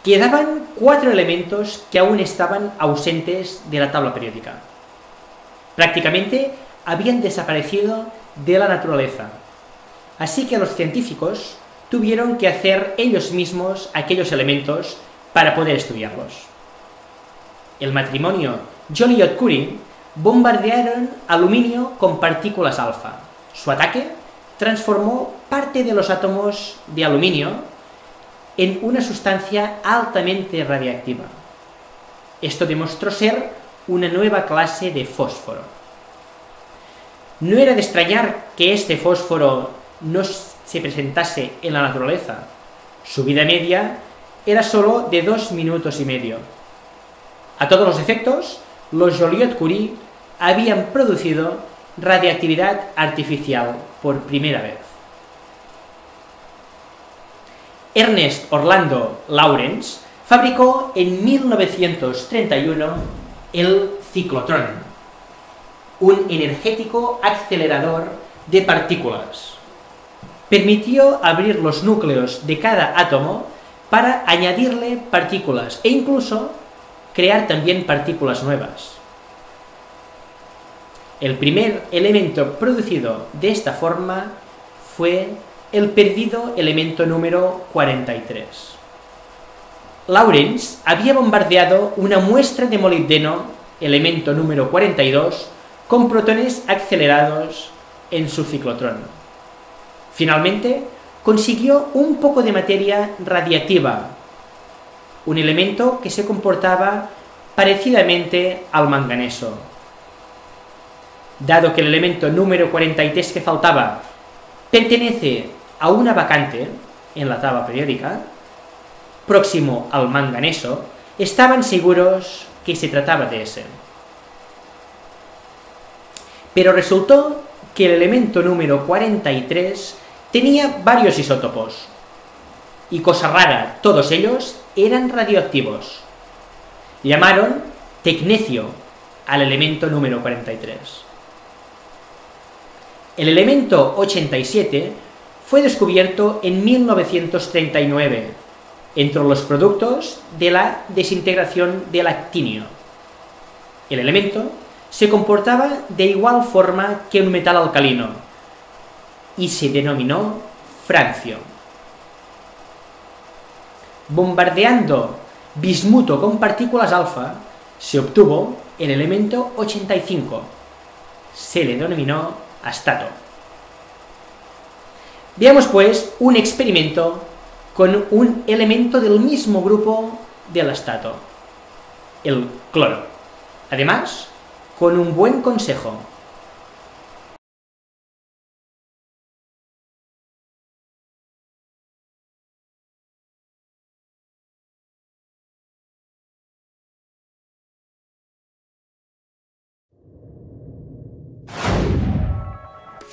quedaban 4 elementos que aún estaban ausentes de la tabla periódica. Prácticamente habían desaparecido de la naturaleza, así que los científicos tuvieron que hacer ellos mismos aquellos elementos para poder estudiarlos. El matrimonio Joliot-Curie bombardearon aluminio con partículas alfa. Su ataque transformó parte de los átomos de aluminio en una sustancia altamente radiactiva. Esto demostró ser una nueva clase de fósforo. No era de extrañar que este fósforo no se presentase en la naturaleza. Su vida media era solo de 2 minutos y medio. A todos los efectos, los Joliot-Curie habían producido radiactividad artificial por primera vez. Ernest Orlando Lawrence fabricó en 1931 el ciclotrón, un energético acelerador de partículas. Permitió abrir los núcleos de cada átomo para añadirle partículas e incluso crear también partículas nuevas. El primer elemento producido de esta forma fue el perdido elemento número 43. Lawrence había bombardeado una muestra de molibdeno, elemento número 42, con protones acelerados en su ciclotrón. Finalmente, consiguió un poco de materia radiactiva, un elemento que se comportaba parecidamente al manganeso. Dado que el elemento número 43 que faltaba pertenece a una vacante en la tabla periódica, próximo al manganeso, estaban seguros que se trataba de ese. Pero resultó que el elemento número 43 tenía varios isótopos, y cosa rara, todos ellos eran radioactivos. Llamaron tecnecio al elemento número 43. El elemento 87 fue descubierto en 1939 entre los productos de la desintegración del actinio. El elemento se comportaba de igual forma que un metal alcalino y se denominó francio. Bombardeando bismuto con partículas alfa, se obtuvo el elemento 85. Se le denominó astato. Veamos pues un experimento con un elemento del mismo grupo del astato, el cloro. Además, con un buen consejo.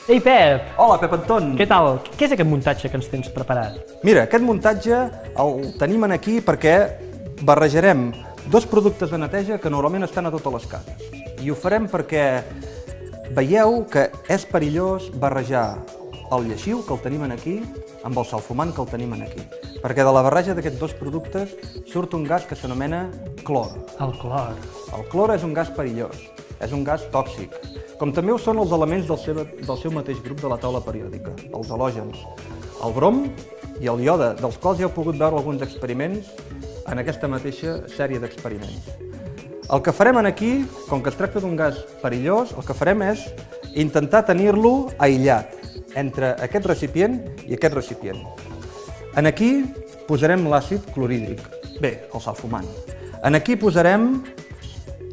Ei, Pep! Hola, Pep Anton! Què tal? Què és aquest muntatge que ens tens preparat? Mira, aquest muntatge el tenim aquí perquè barrejarem 2 productes de neteja que normalment estan a totes les cases. I ho farem perquè veieu que és perillós barrejar el lleixiu, que el tenim aquí, amb el salfumant, que el tenim aquí. Perquè de la barreja d'aquests 2 productes surt un gas que s'anomena clor. El clor. El clor és un gas perillós, és un gas tòxic, com també ho són els elements del seu mateix grup de la taula periòdica, els halògens, el brom i el iode, dels quals ja heu pogut veure alguns experiments en aquesta mateixa sèrie d'experiments. El que farem aquí, com que es tracta d'un gas perillós, el que farem és intentar tenir-lo aïllat entre aquest recipient i aquest recipient. Aquí posarem l'àcid clorhídric, bé, el salfumant. Aquí posarem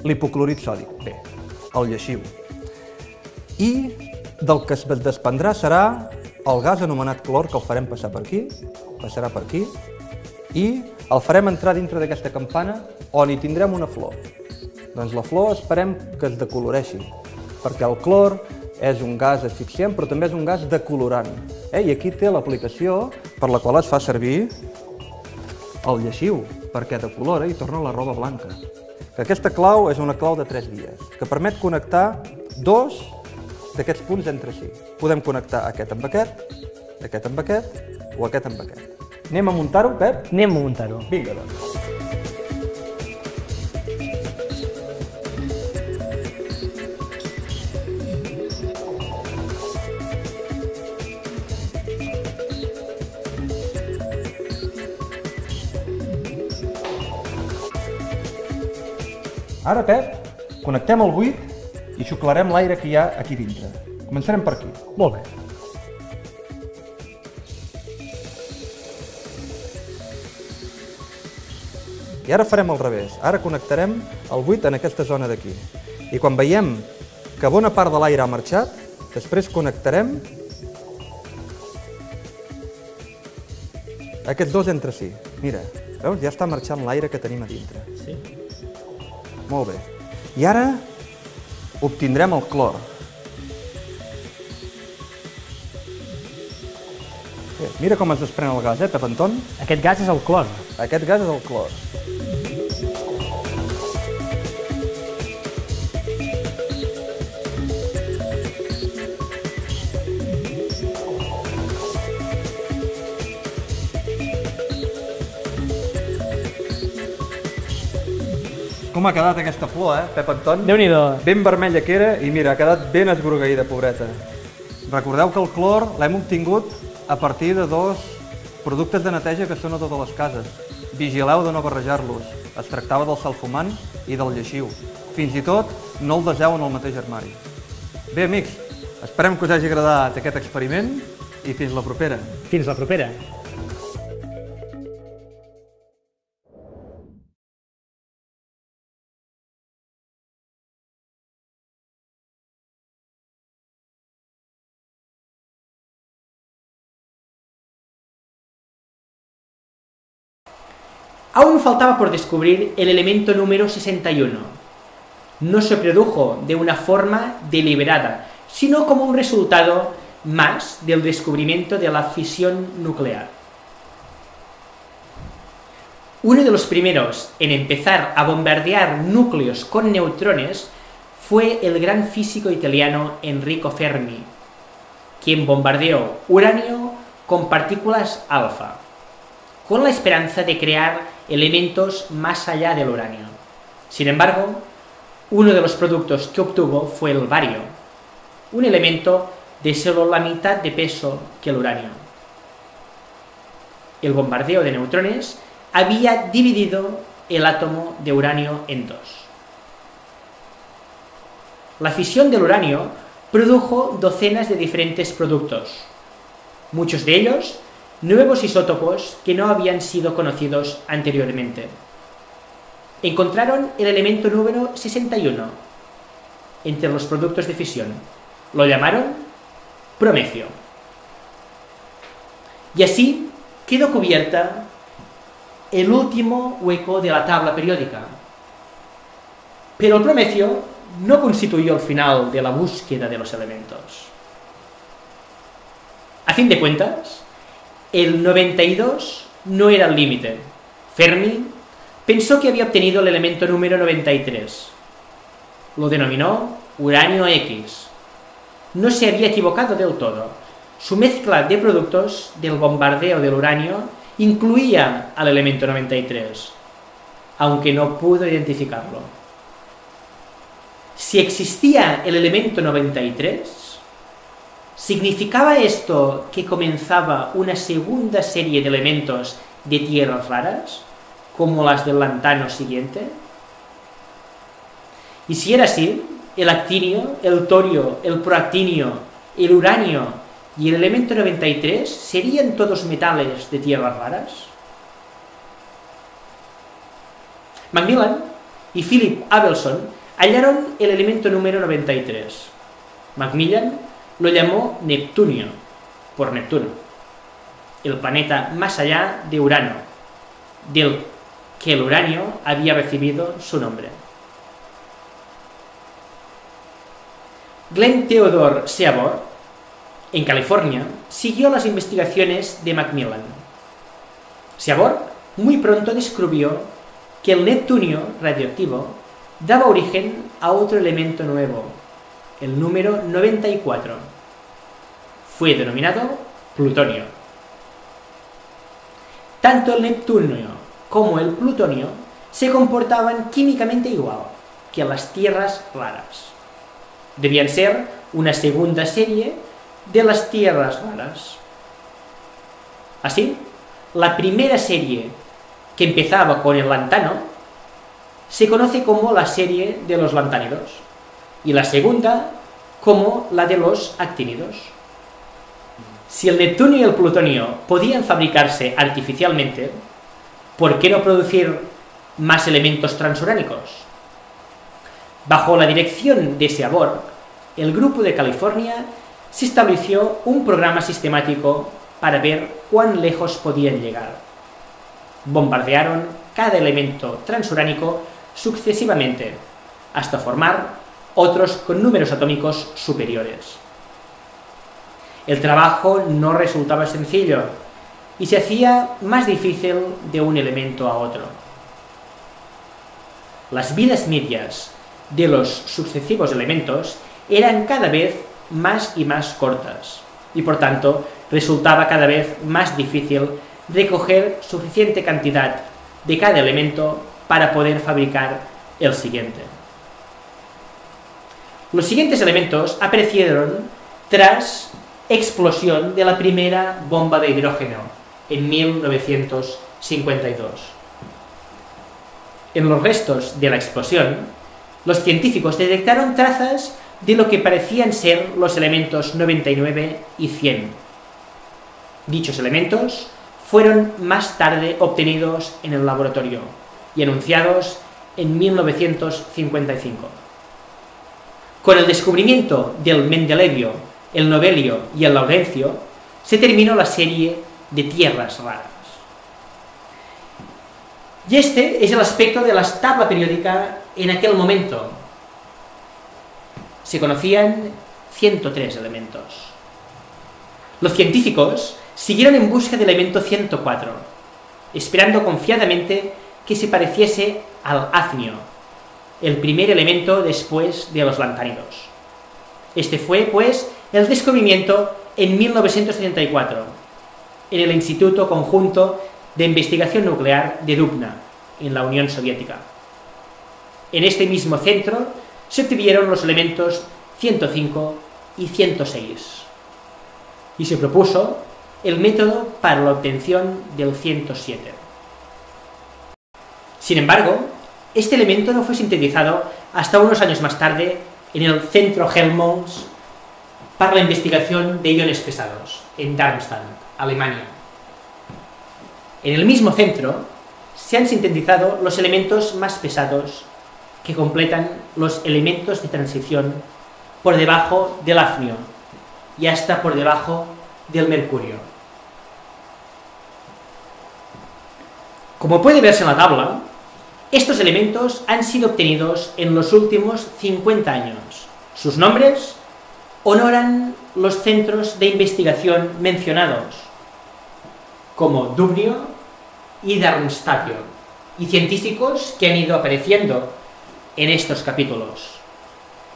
l'hipoclorit sòdic, bé, el lleixiu. I del que es desprendrà serà el gas anomenat clor, que el farem passar per aquí, passarà per aquí, i el farem entrar dintre d'aquesta campana on hi tindrem una flor. Doncs la flor esperem que es decoloreixi, perquè el clor és un gas asfixiant, però també és un gas decolorant. I aquí té l'aplicació per la qual es fa servir el lleixiu, perquè decolora i torna la roba blanca. Aquesta clau és una clau de 3 vies, que permet connectar 2 d'aquests punts entre si. Podem connectar aquest amb aquest o aquest amb aquest. Anem a muntar-ho, Pep? Anem a muntar-ho. Vinga, doncs. Ara, Pep, connectem el buit i xuclarem l'aire que hi ha aquí dintre. Començarem per aquí. Molt bé. I ara farem al revés. Ara connectarem el buit en aquesta zona d'aquí. I quan veiem que bona part de l'aire ha marxat, després connectarem aquests dos entre si. Mira, veus? Ja està marxant l'aire que tenim a dintre. Sí. Molt bé. I ara obtindrem el clor. Bé, mira com es desprèn el gas, Pep Anton? Aquest gas és el clor. Aquest gas és el clor. Com ha quedat aquesta flor, Pep Anton? Déu-n'hi-do. Ben vermella que era i mira, ha quedat ben esgrogueïda, pobreta. Recordeu que el clor l'hem obtingut a partir de dos productes de neteja que són a totes les cases. Vigileu de no barrejar-los. Es tractava del salfumant i del lleixiu. Fins i tot no el deseu en el mateix armari. Bé, amics, esperem que us hagi agradat aquest experiment i fins la propera. Fins la propera. Aún faltaba por descubrir el elemento número 61. No se produjo de una forma deliberada, sino como un resultado más del descubrimiento de la fisión nuclear. Uno de los primeros en empezar a bombardear núcleos con neutrones fue el gran físico italiano Enrico Fermi, quien bombardeó uranio con partículas alfa, con la esperanza de crear elementos más allá del uranio. Sin embargo, uno de los productos que obtuvo fue el bario, un elemento de solo la mitad de peso que el uranio. El bombardeo de neutrones había dividido el átomo de uranio en dos. La fisión del uranio produjo docenas de diferentes productos, muchos de ellos nuevos isótopos que no habían sido conocidos anteriormente. Encontraron el elemento número 61 entre los productos de fisión. Lo llamaron promecio. Y así quedó cubierta el último hueco de la tabla periódica. Pero el promecio no constituyó el final de la búsqueda de los elementos. A fin de cuentas, el 92 no era el límite. Fermi pensó que había obtenido el elemento número 93. Lo denominó uranio X. No se había equivocado del todo. Su mezcla de productos del bombardeo del uranio incluía al elemento 93, aunque no pudo identificarlo. Si existía el elemento 93, ¿significaba esto que comenzaba una segunda serie de elementos de tierras raras, como las del lantano siguiente? Y si era así, el actinio, el torio, el proactinio, el uranio y el elemento 93 ¿serían todos metales de tierras raras? Macmillan y Philip Abelson hallaron el elemento número 93. Macmillan lo llamó Neptunio, por Neptuno, el planeta más allá de Urano, del que el uranio había recibido su nombre. Glenn Theodore Seaborg, en California, siguió las investigaciones de Macmillan. Seaborg muy pronto descubrió que el neptunio radioactivo daba origen a otro elemento nuevo, el número 94. Fue denominado plutonio. tanto el neptunio como el plutonio se comportaban químicamente igual que las tierras raras. Debían ser una segunda serie de las tierras raras. Así, la primera serie, que empezaba con el lantano, se conoce como la serie de los lantánidos, y la segunda como la de los actínidos. Si el neptunio y el plutonio podían fabricarse artificialmente, ¿por qué no producir más elementos transuránicos? Bajo la dirección de Seaborg, el grupo de California se estableció un programa sistemático para ver cuán lejos podían llegar. Bombardearon cada elemento transuránico sucesivamente, hasta formar otros con números atómicos superiores. El trabajo no resultaba sencillo y se hacía más difícil de un elemento a otro. Las vidas medias de los sucesivos elementos eran cada vez más y más cortas, y por tanto resultaba cada vez más difícil recoger suficiente cantidad de cada elemento para poder fabricar el siguiente. Los siguientes elementos aparecieron tras explosión de la primera bomba de hidrógeno en 1952. En los restos de la explosión, los científicos detectaron trazas de lo que parecían ser los elementos 99 y 100. Dichos elementos fueron más tarde obtenidos en el laboratorio y anunciados en 1955. Con el descubrimiento del mendelevio, el novelio y el laurencio, se terminó la serie de tierras raras. Y este es el aspecto de la tabla periódica en aquel momento. Se conocían 103 elementos. Los científicos siguieron en busca del elemento 104, esperando confiadamente que se pareciese al hafnio, el primer elemento después de los lantánidos. Este fue, pues, el descubrimiento en 1974, en el Instituto Conjunto de Investigación Nuclear de Dubna, en la Unión Soviética. En este mismo centro se obtuvieron los elementos 105 y 106, y se propuso el método para la obtención del 107. Sin embargo, este elemento no fue sintetizado hasta unos años más tarde en el Centro Helmholtz para la investigación de iones pesados, en Darmstadt, Alemania. En el mismo centro se han sintetizado los elementos más pesados que completan los elementos de transición por debajo del hafnio y hasta por debajo del mercurio. Como puede verse en la tabla, estos elementos han sido obtenidos en los últimos 50 años. Sus nombres honoran los centros de investigación mencionados, como Dubnio y Darmstadtio, y científicos que han ido apareciendo en estos capítulos,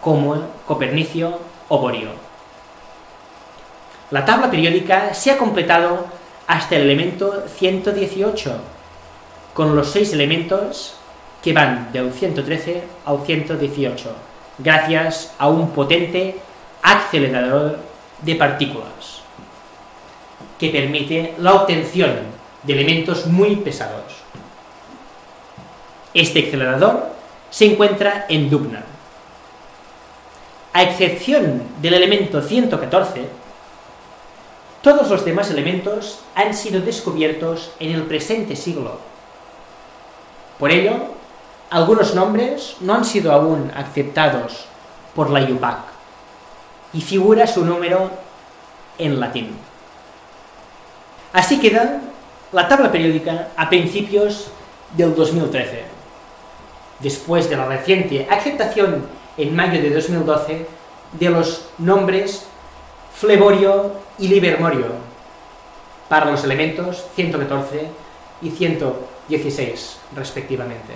como Copernicio o Borio. La tabla periódica se ha completado hasta el elemento 118, con los 6 elementos que van del 113 al 118, gracias a un potente acelerador de partículas que permite la obtención de elementos muy pesados. Este acelerador se encuentra en Dubna. A excepción del elemento 114, todos los demás elementos han sido descubiertos en el presente siglo. Por ello, algunos nombres no han sido aún aceptados por la IUPAC y figura su número en latín. Así queda la tabla periódica a principios del 2013, después de la reciente aceptación en mayo de 2012 de los nombres Fleborio y Livermorio para los elementos 114 y 116 respectivamente.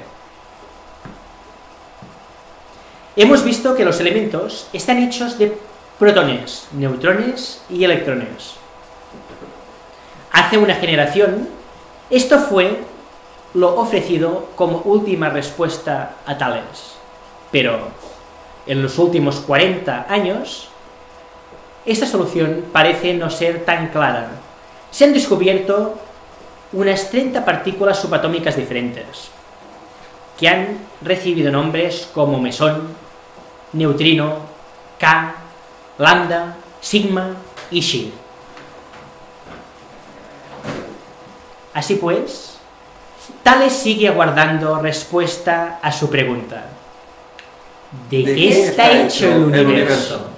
Hemos visto que los elementos están hechos de protones, neutrones y electrones. Hace una generación Esto fue lo ofrecido como última respuesta a Tales. Pero en los últimos 40 años, esta solución parece no ser tan clara. Se han descubierto unas 30 partículas subatómicas diferentes, que han recibido nombres como mesón, neutrino, K, lambda, sigma y Xi. Así pues, Tales sigue aguardando respuesta a su pregunta: ¿de qué está hecho el universo?